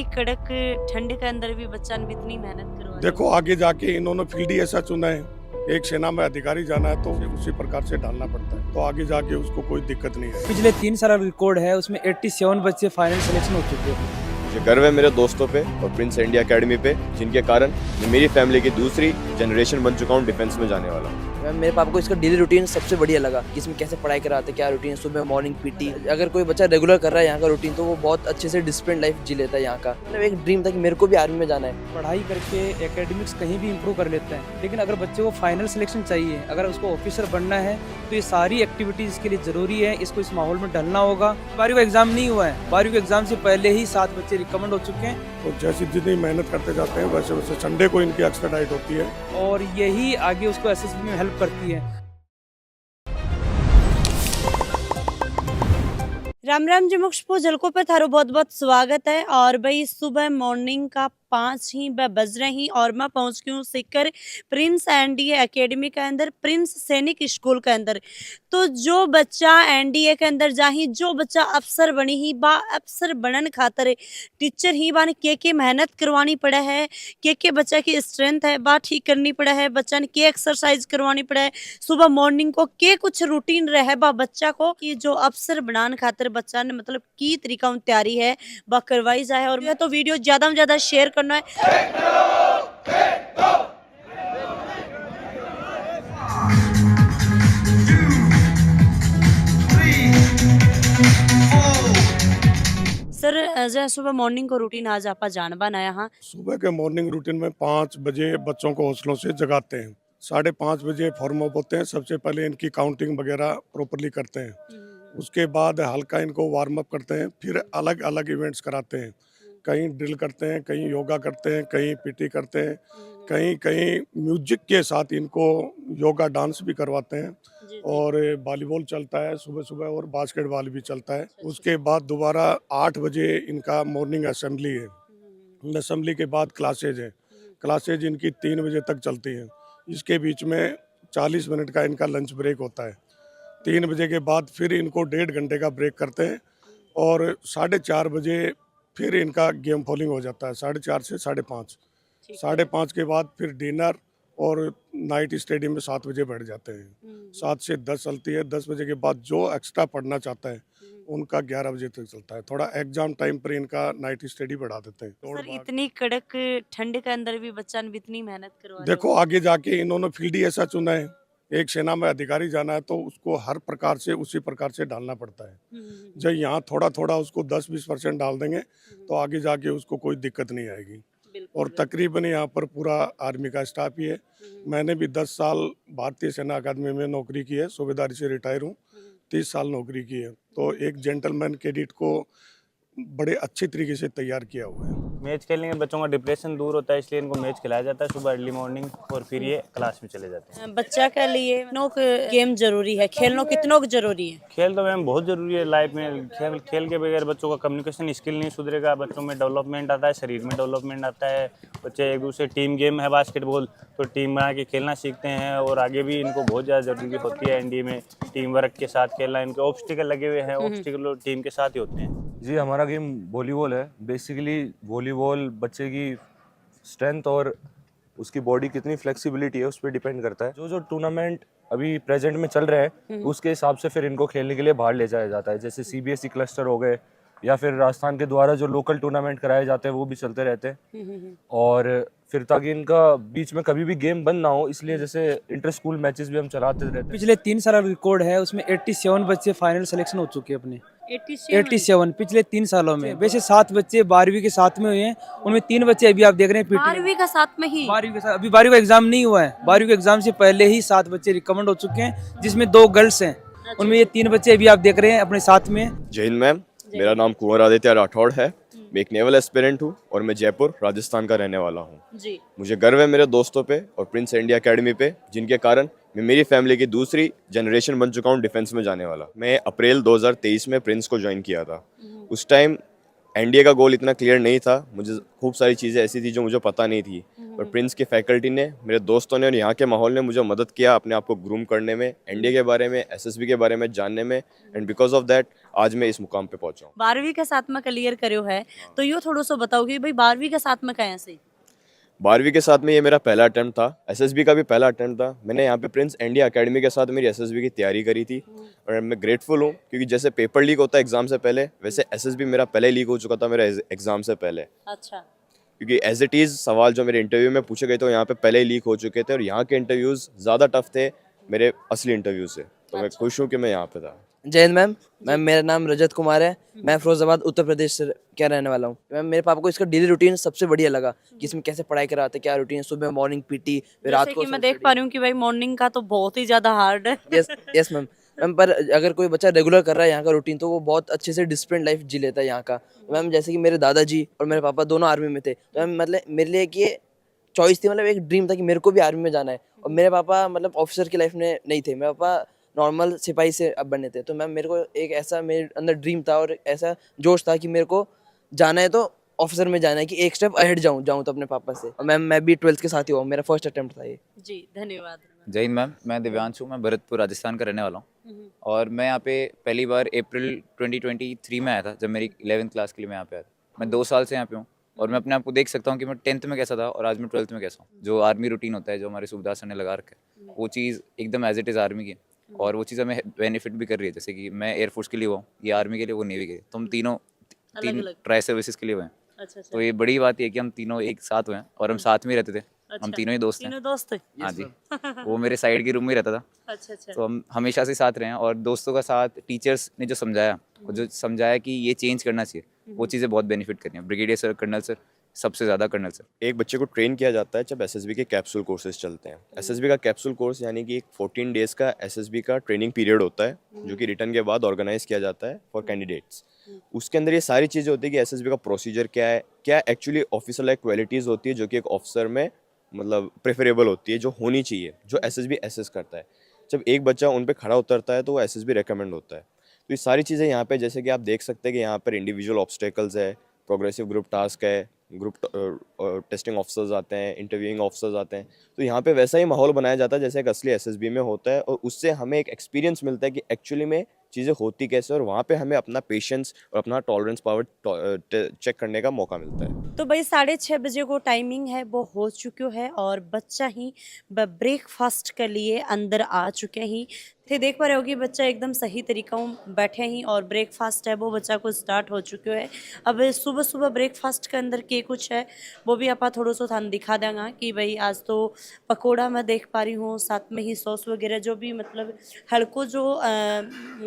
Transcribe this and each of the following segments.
इतनी कड़क ठंड के अंदर भी बच्चा ने इतनी मेहनत करवा देखो आगे जाके इन्होंने फील्ड ही ऐसा चुना है, एक सेना में अधिकारी जाना है तो उसी प्रकार से डालना पड़ता है, तो आगे जाके उसको कोई दिक्कत नहीं है। पिछले 3 साल रिकॉर्ड है, उसमें 87 बच्चे फाइनल सिलेक्शन हो चुके हैं। मुझे गर्व है मेरे दोस्तों पे और प्रिंस इंडिया एकेडमी पे, जिनके कारण मैं मेरी फैमिली की दूसरी जनरेशन बन चुका हूँ डिफेंस में जाने वाला। मेरे पापा को इसका डेली रूटीन सबसे बढ़िया लगा कि इसमें कैसे पढ़ाई कराते, क्या रूटीन, सुबह मॉर्निंग पीटी। अगर कोई बच्चा रेगुलर कर रहा है यहाँ का रूटीन तो वो बहुत अच्छे से डिसिप्लिन लाइफ जी लेता है यहाँ का। मतलब एक ड्रीम था कि मेरे को भी आर्मी में जाना है। पढ़ाई करके एकेडमिक्स कहीं भी इम्प्रूव कर लेते हैं, लेकिन अगर बच्चे को फाइनल सिलेक्शन चाहिए, अगर उसको ऑफिसर बनना है तो ये सारी एक्टिविटीज़ के लिए ज़रूरी है। इसको इस माहौल में ढलना होगा। 12वीं का एग्ज़ाम नहीं हुआ है, 12वीं के एग्ज़ाम से पहले ही 7 बच्चे रिकमेंड हो चुके हैं तो जैसी जितनी मेहनत करते जाते हैं वैसे वैसे संडे को इनकी एक्स्ट्रा होती है और यही आगे उसको एसएसबी में हेल्प करती है। राम राम जी मुख्य झलकों पे थारो बहुत बहुत स्वागत है। और भाई सुबह मॉर्निंग का 5 ही बज रहे हैं और मैं पहुंच गई हूँ सीकर प्रिंस एनडीए एकेडमी के अंदर, प्रिंस सैनिक स्कूल के अंदर। तो जो बच्चा एनडीए के अंदर जाही, जो बच्चा अफसर बनी ही बा अफसर बनन खातर टीचर ही बाने के मेहनत करवानी पड़ा है, के बच्चा की स्ट्रेंथ है बा ठीक करनी पड़ा है, बच्चा ने के एक्सरसाइज करवानी पड़ा है, सुबह मॉर्निंग को के कुछ रूटीन रहे बा बच्चा को कि जो अफसर बनाने खातर बच्चा ने मतलब की तरीका तैयारी है बा करवाई जाए। और तो वीडियो ज्यादा से ज्यादा शेयर करना है। सर जो सुबह मॉर्निंग को रूटीन आज आप जान बनाया। हाँ, सुबह के मॉर्निंग रूटीन में 5 बजे बच्चों को हौसलों से जगाते हैं, 5:30 बजे फॉर्म अप होते हैं। सबसे पहले इनकी काउंटिंग वगैरह प्रॉपरली करते हैं, उसके बाद हल्का इनको वार्म अप करते हैं, फिर अलग अलग इवेंट्स कराते हैं। कहीं ड्रिल करते हैं, कहीं योगा करते हैं, कहीं पीटी करते हैं, कहीं कहीं म्यूजिक के साथ इनको योगा डांस भी करवाते हैं और वॉलीबॉल चलता है सुबह सुबह और बास्केटबॉल भी चलता है। उसके बाद दोबारा 8 बजे इनका मॉर्निंग असेंबली है। असेंबली के बाद क्लासेज है, क्लासेज इनकी 3 बजे तक चलती हैं। इसके बीच में 40 मिनट का इनका लंच ब्रेक होता है। 3 बजे के बाद फिर इनको 1.5 घंटे का ब्रेक करते हैं और 4:30 बजे फिर इनका गेम फॉलिंग हो जाता है, 4:30 से 5:30। 5:30 के बाद फिर डिनर और नाइट स्टेडियम में 7 बजे बैठ जाते हैं। 7 से 10 चलती है। 10 बजे के बाद जो एक्स्ट्रा पढ़ना चाहता है उनका 11 बजे तक चलता है। थोड़ा एग्जाम टाइम पर इनका नाइट स्टडी बढ़ा देते हैं। सर इतनी कड़क ठंड के अंदर भी बच्चा ने इतनी मेहनत करवा। देखो आगे जाके इन्होंने फील्ड ही ऐसा चुना है, एक सेना में अधिकारी जाना है तो उसको हर प्रकार से उसी प्रकार से डालना पड़ता है। जब यहाँ थोड़ा थोड़ा उसको 10-20% डाल देंगे तो आगे जाके उसको कोई दिक्कत नहीं आएगी। और तकरीबन यहाँ पर पूरा आर्मी का स्टाफ ही है। मैंने भी 10 साल भारतीय सेना अकादमी में नौकरी की है, सूबेदारी से रिटायर हूँ, 30 साल नौकरी की है। तो एक जेंटलमैन कैडेट को बड़े अच्छे तरीके से तैयार किया हुआ है। मैच खेलने में बच्चों का डिप्रेशन दूर होता है, इसलिए इनको मैच खिलाया जाता है सुबह अर्ली मॉर्निंग और फिर ये क्लास में चले जाते हैं। बच्चा के लिए गेम जरूरी है, खेलना कितना जरूरी है? खेल तो मैम बहुत जरूरी है लाइफ में। खेल के बगैर बच्चों का कम्युनिकेशन स्किल नहीं सुधरेगा, बच्चों में डेवलपमेंट आता है, शरीर में डेवलपमेंट आता है। बच्चे एक दूसरे टीम गेम है बास्केटबॉल, तो टीम बना के खेलना सीखते हैं और आगे भी इनको बहुत ज़्यादा जरूरी होती है एनडीए में टीम वर्क के साथ खेलना। इनके ऑब्स्टिकल लगे हुए हैं, ऑब्स्टिकल टीम के साथ ही होते हैं। जी हमारा गेम वॉलीबॉल है। बेसिकली वॉलीबॉल बच्चे की स्ट्रेंथ और उसकी बॉडी कितनी फ्लेक्सिबिलिटी है उस पर डिपेंड करता है। जो टूर्नामेंट अभी प्रेजेंट में चल रहे हैं उसके हिसाब से फिर इनको खेलने के लिए बाहर ले जाया जाता है। जैसे सीबीएसई क्लस्टर हो गए या फिर राजस्थान के द्वारा जो लोकल टूर्नामेंट कराए जाते हैं वो भी चलते रहते हैं। और फिर ताकि इनका बीच में कभी भी गेम बंद ना हो, इसलिए जैसे इंटर स्कूल मैचेस भी हम चलाते रहते हैं। पिछले 3 साल रिकॉर्ड है, उसमें 87 बच्चे फाइनल सिलेक्शन हो चुके हैं अपने। 87 पिछले 3 सालों में। वैसे 7 बच्चे 12वीं के साथ में हुए हैं, उनमें 3 बच्चे अभी आप देख रहे हैं 12वीं का साथ में ही। 12वीं के साथ, अभी 12वीं का एग्जाम नहीं हुआ है, 12वीं के एग्जाम से पहले ही 7 बच्चे रिकमेंड हो चुके हैं, जिसमें 2 गर्ल्स हैं। उनमें ये 3 बच्चे अभी आप देख रहे हैं अपने साथ में। जय हिंद मैम, मेरा नाम कुंवर आदित्य राठौड़ है। मैं एक नेवल एस्पिरेंट हूँ और मैं जयपुर राजस्थान का रहने वाला हूँ। मुझे गर्व है मेरे दोस्तों पे और प्रिंस इंडिया एकेडमी पे, जिनके कारण मैं मेरी फैमिली की दूसरी जनरेशन बन चुका हूँ डिफेंस में जाने वाला। मैं अप्रैल 2023 में प्रिंस को ज्वाइन किया था। उस टाइम एनडीए का गोल इतना क्लियर नहीं था, मुझे खूब सारी चीज़ें ऐसी थी जो मुझे पता नहीं थी, पर प्रिंस की फैकल्टी ने, मेरे दोस्तों ने और यहाँ के माहौल ने मुझे मदद किया अपने आप को ग्रूम करने में, एनडीए के बारे में, एसएसबी के बारे में जानने में, एंड बिकॉज ऑफ दैट आज मैं इस मुकाम पे पहुंचा हूँ। 12वीं के साथ में क्लियर करो है, तो यो थोड़ा सा बताओ कि भाई 12वीं के साथ में कहाँ से? 12वीं के साथ में ये मेरा पहला अटेम्प्ट था, एसएसबी का भी पहला अटेम्प्ट था। मैंने यहाँ पे प्रिंस इंडिया एकेडमी के साथ मेरी एसएसबी की तैयारी करी थी और मैं ग्रेटफुल हूँ, क्योंकि जैसे पेपर लीक होता है एग्जाम से पहले, वैसे एसएसबी मेरा पहले लीक हो चुका था मेरा एग्जाम से पहले, अच्छा, क्योंकि एज इट इज़ सवाल जो मेरे इंटरव्यू में पूछे गए थे वो यहाँ पे पहले ही लीक हो चुके थे और यहाँ के इंटरव्यूज़ ज़्यादा टफ थे मेरे असली इंटरव्यू से, तो मैं खुश हूँ कि मैं यहाँ पे था। जय हिंद मैम मेरा नाम रजत कुमार है। मैं फिरोजाबाद उत्तर प्रदेश से क्या रहने वाला हूँ। मैम मेरे पापा को इसका डेली रूटीन सबसे बढ़िया लगा कि इसमें कैसे पढ़ाई कराते, क्या रूटीन है, सुबह मॉर्निंग पीटी, फिर रात जैसे को कि मैं देख पा रही हूँ कि भाई मॉर्निंग का तो बहुत ही ज्यादा हार्ड है। यस मैम मैम पर अगर कोई बच्चा रेगुलर कर रहा है यहाँ का रूटीन तो वो बहुत अच्छे से डिसिप्लिन लाइफ जी लेता है यहाँ का। मैम जैसे कि मेरे दादाजी और मेरे पापा दोनों आर्मी में थे, तो मैम मतलब मेरे लिए कि ये चॉइस थी, मतलब एक ड्रीम था कि मेरे को भी आर्मी में जाना है। और मेरे पापा मतलब ऑफिसर की लाइफ में नहीं थे, मेरे पापा नॉर्मल सिपाही से अब बने थे, तो मैम मेरे को एक ऐसा मेरे अंदर ड्रीम था और ऐसा जोश था कि मेरे को जाना है तो ऑफिसर में जाना है, कि एक स्टेप अहेड जाऊँ तो अपने पापा से। और मैम मैं भी 12th के साथ ही हुआ, मेरा फर्स्ट अटेम्प्ट था ये। जी धन्यवाद। जय हिंद मैम, मैं दिव्यांश हूँ, मैं भरतपुर राजस्थान का रहने वाला हूँ और मैं यहाँ पे पहली बार अप्रैल 2023 में आया था, जब मेरी 11th क्लास के लिए मैं यहाँ पे आया था। मैं 2 साल से यहाँ पे हूँ और मैं अपने आप को देख सकता हूँ कि मैं 10th में कैसा था और आज मैं 12th में कैसा हूँ। जो आर्मी रूटीन होता है, जो हमारे सूबेदार सर ने लगा रखा है, वो चीज़ एकदम एज इट इज़ आर्मी की है और वो चीज़ हमें बेनिफिट भी कर रही है। जैसे कि मैं एयरफोर्स के लिए हुआ हूँ, ये आर्मी के लिए, वो नेवी के लिए, तो हम तीन अलग-अलग। ट्राई सर्विसेज के लिए हुए हैं। अच्छा अच्छा, तो ये बड़ी बात ये है कि हम तीनों एक साथ हुए हैं और हम साथ में ही रहते थे। हम अच्छा। तीनों ही दोस्त हैं। तीनों दोस्त थे? हाँ जी, वो मेरे साइड के रूम में ही रहता था, अच्छा अच्छा, तो हम हमेशा से साथ रहे हैं। और दोस्तों का साथ, टीचर्स ने जो समझाया और जो समझाया कि ये चेंज करना चाहिए, वो चीज़ें बहुत बेनिफिट करी हैं। ब्रिगेडियर सर, कर्नल सर, सबसे ज़्यादा कर्नल सर। एक बच्चे को ट्रेन किया जाता है जब एसएसबी के कैप्सूल कोर्सेज चलते हैं। एसएसबी का कैप्सूल कोर्स यानी कि एक 14 डेज का एसएसबी का ट्रेनिंग पीरियड होता है, जो कि रिटर्न के बाद ऑर्गेनाइज किया जाता है फॉर कैंडिडेट्स। उसके अंदर ये सारी चीज़ें होती है कि एसएसबी का प्रोसीजर क्या है, क्या एक्चुअली ऑफिसर लाइक क्वालिटीज़ होती है जो कि एक ऑफिसर में मतलब प्रेफरेबल होती है, जो होनी चाहिए, जो एसएसबी एसेस करता है। जब एक बच्चा उन पे खड़ा उतरता है तो वो एसएसबी रेकमेंड होता है। तो ये सारी चीज़ें यहाँ पे, जैसे कि आप देख सकते हैं कि यहाँ पर इंडिविजुअल ऑब्स्टेकल्स है, प्रोग्रेसिव ग्रुप टास्क है, ग्रुप टेस्टिंग ऑफिसर्स आते हैं, इंटरव्यूइंग ऑफिसर्स आते हैं। तो यहाँ पे वैसा ही माहौल बनाया जाता है जैसे एक असली एसएसबी में होता है और उससे हमें एक एक्सपीरियंस मिलता है कि एक्चुअली में चीज़ें होती कैसे, और वहाँ पे हमें अपना पेशेंस और अपना टॉलरेंस पावर चेक करने का मौका मिलता है। तो भाई 6:30 बजे को टाइमिंग है, वो हो चुक्यो है और बच्चा ही ब्रेकफास्ट के लिए अंदर आ चुके ही थे। देख पा रहे हो कि बच्चा एकदम सही तरीका बैठे ही और ब्रेकफास्ट है वो बच्चा को स्टार्ट हो चुक्यो है। अब सुबह सुबह ब्रेकफास्ट के अंदर के कुछ है वो भी आप थोड़ा सा थान दिखा देंगे कि भाई आज तो पकोड़ा मैं देख पा रही हूँ, साथ में ही सॉस वगैरह, जो भी मतलब हल्को जो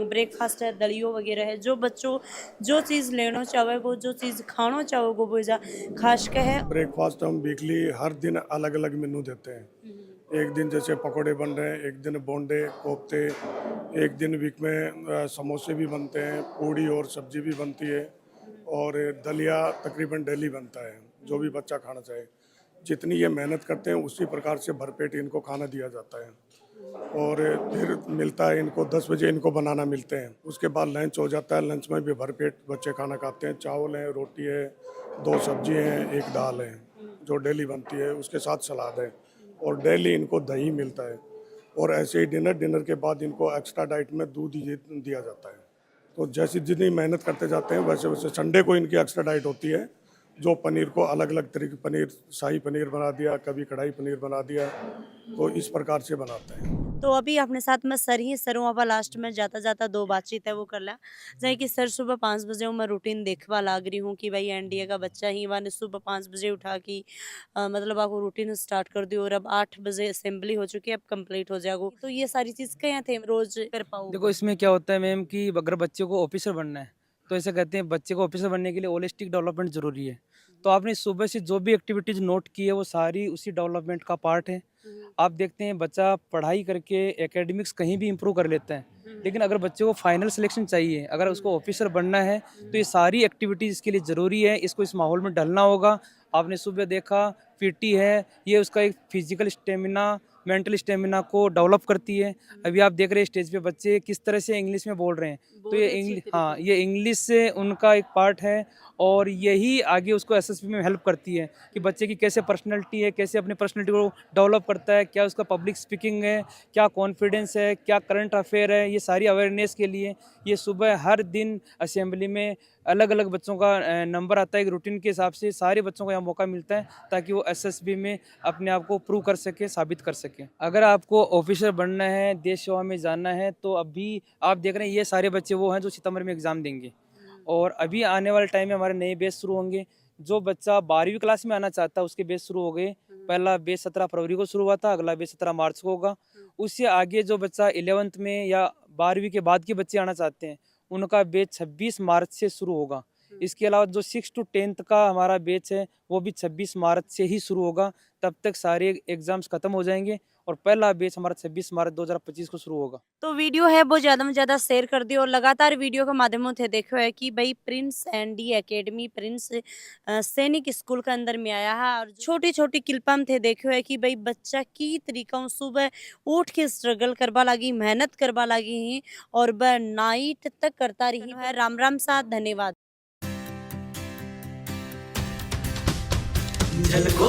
ब्रेकफास्ट है, दलियो वगैरह है, जो बच्चों जो चीज़ लेना चाहे वो, जो चीज़ खाना चाहो वो जा खास के है। ब्रेकफास्ट हम वीकली हर दिन अलग अलग मेनू देते हैं। एक दिन जैसे पकोड़े बन रहे हैं, एक दिन बोंडे कोफ्ते, एक दिन वीक में समोसे भी बनते हैं, पूड़ी और सब्जी भी बनती है, और दलिया तकरीबन डेली बनता है, जो भी बच्चा खाना चाहे। जितनी ये मेहनत करते हैं उसी प्रकार से भरपेट इनको खाना दिया जाता है। और फिर मिलता है इनको 10 बजे इनको बनाना मिलते हैं। उसके बाद लंच हो जाता है, लंच में भी भरपेट बच्चे खाना खाते हैं। चावल है, रोटी है, 2 सब्जी हैं, 1 दाल है जो डेली बनती है, उसके साथ सलाद है, और डेली इनको दही मिलता है। और ऐसे ही डिनर के बाद इनको एक्स्ट्रा डाइट में दूध दिया जाता है। तो जैसे जितनी मेहनत करते जाते हैं वैसे वैसे संडे को इनकी एक्स्ट्रा डाइट होती है, जो पनीर को अलग अलग तरीके, पनीर शाही पनीर बना दिया, कभी कढ़ाई पनीर बना दिया, तो इस प्रकार से बनाते हैं। तो अभी अपने साथ में सर ही सर वहाँ लास्ट में जाता जाता 2 बातचीत है वो कर ला जाए कि सर सुबह 5 बजे मैं रूटीन देखवा लाग रही हूँ कि भाई एनडीए का बच्चा ही वन सुबह 5 बजे उठा कि मतलब आपको रूटीन स्टार्ट कर दी और अब 8 बजे असेंबली हो चुकी है, अब कंप्लीट हो जाएगा। तो ये सारी चीज़ क्या थे रोज कर पाओ? देखो इसमें क्या होता है मैम कि अगर बच्चे को ऑफिसर बनना है तो ऐसे कहते हैं बच्चे को ऑफिसर बनने के लिए होलिस्टिक डेवलपमेंट जरूरी है। तो आपने सुबह से जो भी एक्टिविटीज नोट की है वो सारी उसी डेवलपमेंट का पार्ट है। आप देखते हैं बच्चा पढ़ाई करके एकेडमिक्स कहीं भी इम्प्रूव कर लेता है, लेकिन अगर बच्चे को फाइनल सिलेक्शन चाहिए, अगर उसको ऑफिसर बनना है तो ये सारी एक्टिविटीज़ इसके लिए ज़रूरी है। इसको इस माहौल में ढलना होगा। आपने सुबह देखा पीटी है, ये उसका एक फिजिकल स्टेमिना मेंटल स्टेमिना को डेवलप करती है। अभी आप देख रहे हैं स्टेज पे बच्चे किस तरह से इंग्लिश में बोल रहे हैं, तो ये इंग्लिश, हाँ, ये इंग्लिश से उनका एक पार्ट है और यही आगे उसको एसएसबी में हेल्प करती है कि बच्चे की कैसे पर्सनैलिटी है, कैसे अपनी पर्सनैलिटी को डेवलप करता है, क्या उसका पब्लिक स्पीकिंग है, क्या कॉन्फिडेंस है, क्या करंट अफेयर है। ये सारी अवेयरनेस के लिए ये सुबह हर दिन असेंबली में अलग अलग बच्चों का नंबर आता है, एक रूटीन के हिसाब से सारे बच्चों को यहाँ मौका मिलता है ताकि वो एसएसबी में अपने आप को प्रूव कर सके, साबित कर सके। अगर आपको ऑफिसर बनना है, देश सेवा में जाना है, तो अभी आप देख रहे हैं ये सारे बच्चे वो हैं जो सितंबर में एग्ज़ाम देंगे और अभी आने वाले टाइम में हमारे नए बैच शुरू होंगे। जो बच्चा 12वीं क्लास में आना चाहता है उसके बैच शुरू हो गए। पहला बैच 17 फरवरी को शुरू हुआ था, अगला बैच 17 मार्च को होगा। उससे आगे जो बच्चा 11th में या 12वीं के बाद के बच्चे आना चाहते हैं उनका बैच 26 मार्च से शुरू होगा। इसके अलावा जो 6 to 10th का हमारा बैच है वो भी 26 मार्च से ही शुरू होगा। तब तक सारे एग्जाम्स खत्म हो जाएंगे और पहला बैच हमारा 26 मार्च 2025 को शुरू होगा। तो वीडियो है वो ज़्यादा में ज़्यादा शेयर कर दियो और लगातार वीडियो के माध्यमों से देखो है कि भाई प्रिंस एंडी एकेडमी प्रिंस सैनिक स्कूल के अंदर में आया है और छोटी छोटी क्लिपा में थे देखो है कि भाई बच्चा की तरीका सुबह उठ के स्ट्रगल करवा लगी, मेहनत करवा लगी ही और वह नाइट तक करता रही है। राम राम साथ, धन्यवाद। झलको